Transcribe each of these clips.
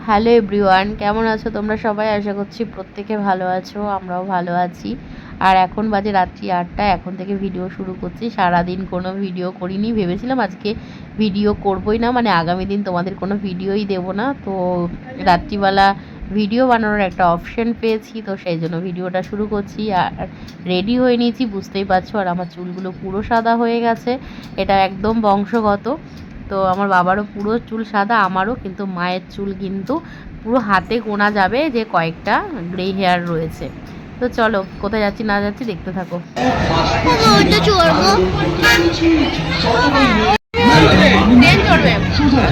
Hello everyone, কেমন আছো তোমরা সবাই? আশা করছি প্রত্যেকে ভালো আছো, আমরাও ভালো আছি। আর এখন বাজে রাত্রি 8টা, এখন থেকে ভিডিও শুরু করছি। সারাদিন কোনো ভিডিও করিনি, ভেবেছিলাম আজকে ভিডিও করবই না, মানে আগামী দিন তোমাদের কোনো ভিডিওই দেবো না। তো রাত্রিবেলা ভিডিও বানানোর একটা অপশন পেয়েছি, তো সেই জন্য ভিডিওটা শুরু করছি। আর রেডি হয়ে নিয়েছি, বুঝতেই পারছো। আর আমার চুলগুলো পুরো সাদা হয়ে গেছে, এটা একদম বংশগত। তো আমার বাবারও পুরো চুল সাদা, আমারও, কিন্তু মায়ের চুল কিন্তু পুরো হাতে গোনা যাবে যে কয়েকটা গ্রে হেয়ার রয়েছে। তো চলো, কোথায় যাচ্ছি না যাচ্ছি দেখতে থাকো।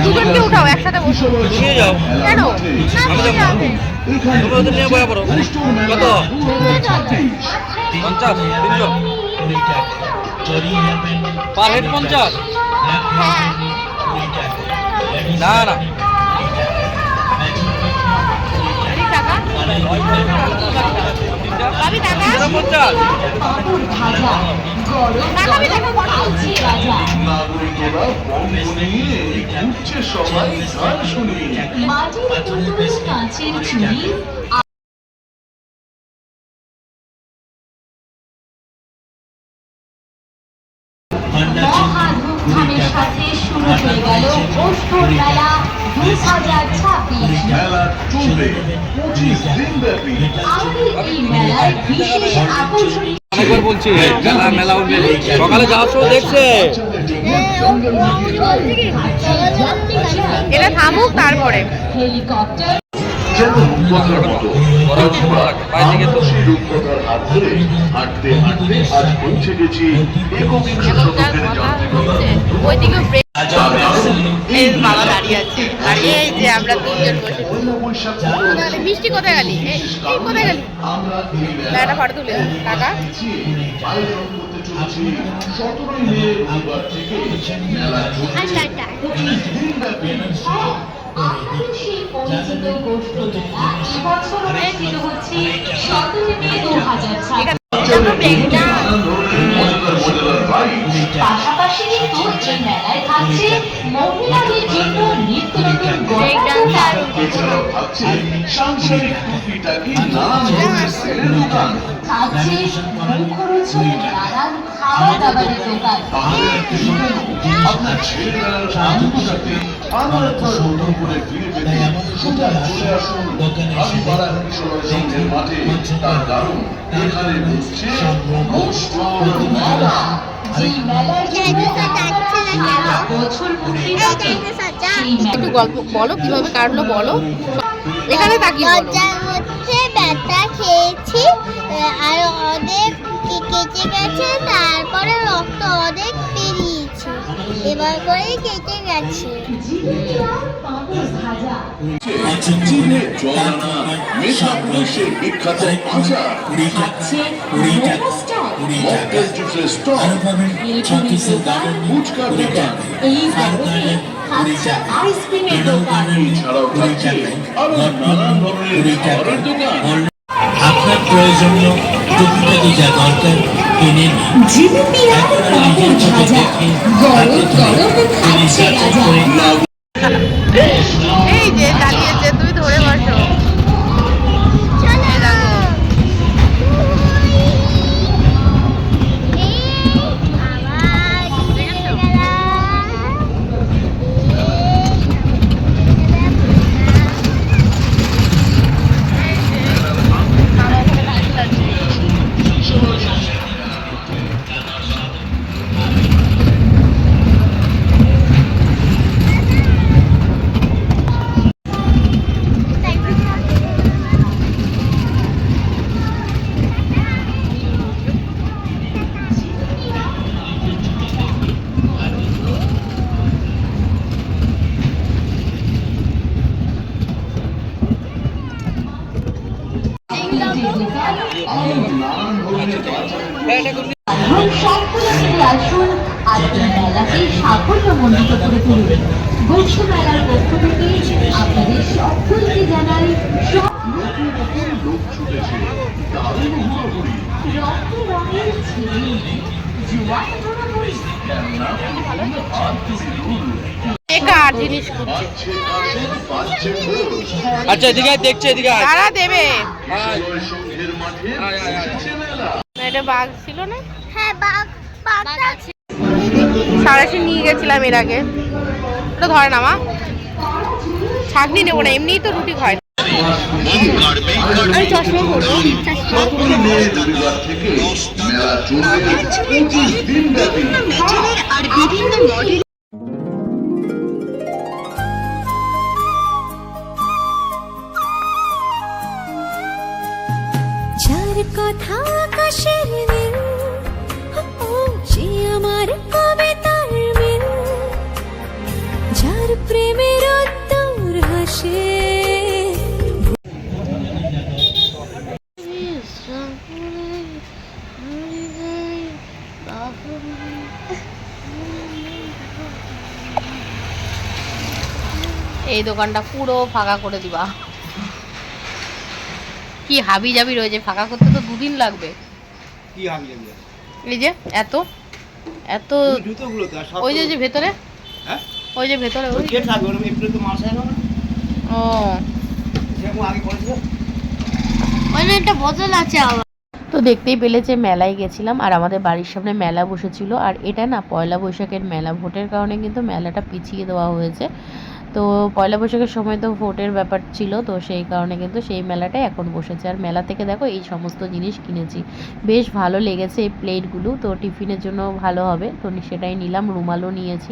দুজনকে উঠাও, একসাথে বসো। কেন? কত? 50 300 পার হেড 50? না না, মহাধুমধামের সাথে শুরু হয়ে গেল অষ্টর মেলা 2026। মেলা চলবে 25 দিন ব্যাপী। আমাদের এই মেলায় বিশেষ আকর্ষণ। অনেকবার বলছি মেলা মেলা উঠবে, সকালে যাওয়ার সময় দেখছে। এটা থামুক, তারপরে হেলিকপ্টার যেন রূপকথার মতো সেই রূপকথার হাত ধরে হাঁটতে হাঁটতে আজ পৌঁছে গেছি একবিংশ শতকের যান্ত্রিকতা। বাবা দাঁড়িয়ে আছে, আর এই যে আমরা তিনজন বসে। মিষ্টি কোথায় গেলি? এই কোথায় গেলি? একটা ফটো তুলে টাকা। আয়োজন করতে চলেছি 17 মে রবিবার থেকে মেলা চলবে 25 দিন ব্যাপী। আপনাদের সেই পরিচিত গোষ্ঠ মেলা এবছর অনুষ্ঠিত হচ্ছে 17 মে 2026। পাশাপাশি কিন্তু এই মেলায় থাকছে মহিলাদের জন্য নিত্য নতুন এছাড়াও থাকছে সাংসারিক টুকিটাকি নানান ধরনের সেলের দোকান। থাকছে মুখরোচক নানান খাবার দাবারের দোকান। তাহলে একটু শুনুন, আপনার ছেলেবেলার আনন্দটাকে আবার একবার নতুন করে ফিরে পেতে সোজা চলে আসুন হাতিপাড়া কিশোর সংঘের মাঠে। তার কারণ এখানে বসছে গোষ্ঠ মেলা। যেই মেলার জন্য সারা বছর মুখে থাকে সেই একটু মেলা। গল্প বলো, কিভাবে কাটলো বলো, এখানে তাকিয়ে বলো। দরজার মধ্যে ব্যথা খেয়েছি, আর অনেক কেটে গেছে, তারপরে রক্ত অনেক বেরিয়েছে, এবার করেই কেটে গেছে। চিনে জল আনা মেট্রোপলিসের বিখ্যাত আচার, থাকছে মোমো স্টল, মকটেল জুসের স্টল, ফুচকার দোকান, এই গরমে থাকছে আইসক্রিমের দোকান। এছাড়াও থাকছে আরো নানান ধরনের খাবারের দোকান। আপনার প্রয়োজনীয় টুকিটাকি যা দরকার কিনে নিন। জিলিপি আর পাঁপড় ভাজা, গরম গরম খাচ্ছে রাজা। এই যে দাঁড়িয়েছে, তুমি ধরে বসো। সকলে মিলে আসুন আর এই মেলাকে সাফল্যমণ্ডিত করে তুলুন। গোষ্ঠ মেলার পক্ষ থেকে আপনাদের সকলকে জানাই লোক ছুটেছে, দারুণ হুড়োহুড়ি। রক্ত রঙের ছেলে জোয়ান হুড়োহুড়ি। খেলনা পুতুল, হাত তুলি দুল। কার জিনিস খুঁজছে। বাজছে ঢোল। আচ্ছা এদিকে আয়, দেখছে এদিকে আয়। তারা দেবে আয়। বিজয় সঙ্ঘের মাঠে বসেছে মেলা। না, এটা বাঘ ছিল না? হ্যাঁ বাঘটা সারাশি নিয়ে গেছিলাম এর আগে। ওটা ধরে না মা, ছাঁকনি নেবো না, এমনিই তো রুটি খায়। আমি চশমা পরবো। সতেরোই মে রবিবার থেকে মেলা চলবে 25 দিন ব্যাপী। আর বিভিন্ন মডেল যার কথা আকাশের নীল, ও সে আমার কবিতার মিল, যার প্রেমের উত্তর হাসে। এই দোকানটা পুরো ফাঁকা করে দিবা। কি হাবি জাবি রয়েছে, ফাঁকা করতে তো 2 দিন লাগবে। কি আমি জানি না। এই যে এত এত জুতোগুলো তো আর সব ওই যে ভেতরে, হ্যাঁ ওই যে ভেতরে ওই কে থাকবে ওরকম একটু তো মাছ আইলো না ও যেমন আগে করেছিল। ওখানে একটা বোতল আছে আবার। তো দেখতেই পেলে যে মেলায় গেছিলাম, আর আমাদের বাড়ির সামনে মেলা বসেছিল। আর এটা না পয়লা বৈশাখের মেলা, ভোটের কারণে কিন্তু মেলাটা পিছিয়ে দেওয়া হয়েছে। তো পয়লা বৈশাখের সময় তো ভোটের ব্যাপার ছিল, তো সেই কারণে কিন্তু সেই মেলাটাই এখন বসেছে। আর মেলা থেকে দেখো এই সমস্ত জিনিস কিনেছি, বেশ ভালো লেগেছে এই প্লেটগুলো, তো টিফিনের জন্য ভালো হবে, তো সেটাই নিলাম। রুমালও নিয়েছি,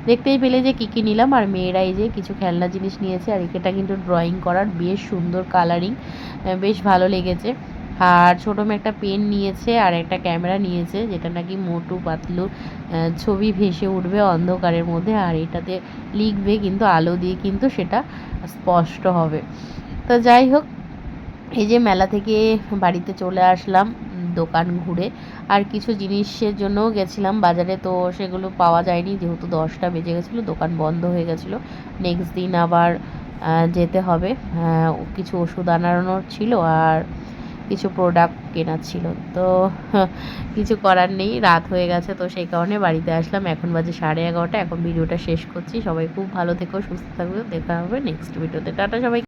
দেখতেই পেলে যে কী কী নিলাম। আর মেয়েরা এই যে কিছু খেলনা জিনিস নিয়েছে, আর এটা কিন্তু ড্রয়িং করার বেশ সুন্দর কালারিং, বেশ ভালো লেগেছে। আর ছোটো মেয়ে একটা পেন নিয়েছে, আর একটা ক্যামেরা নিয়েছে, যেটা নাকি মোটু পাতলু ছবি ভেসে উঠবে অন্ধকারের মধ্যে, আর এটাতে লিখবে কিন্তু আলো দিয়ে, কিন্তু সেটা স্পষ্ট হবে। তো যাই হোক, এই যে মেলা থেকে বাড়িতে চলে আসলাম দোকান ঘুরে। আর কিছু জিনিসের জন্যও গেছিলাম বাজারে, তো সেগুলো পাওয়া যায়নি, যেহেতু 10টা বেজে গেছিলো, দোকান বন্ধ হয়ে গেছিলো। নেক্সট দিন আবার যেতে হবে, কিছু ওষুধ আনানোর ছিল, আর কিছু প্রোডাক্ট কেনার ছিল। তো কিছু করার নেই, রাত হয়ে গেছে, তো সেই কারণে বাড়িতে আসলাম। এখন বাজে 11:30। এখন ভিডিওটা শেষ করছি। সবাই খুব ভালো থেকো, সুস্থ থাকবে, দেখা হবে নেক্সট ভিডিওতে। টাটা সবাই।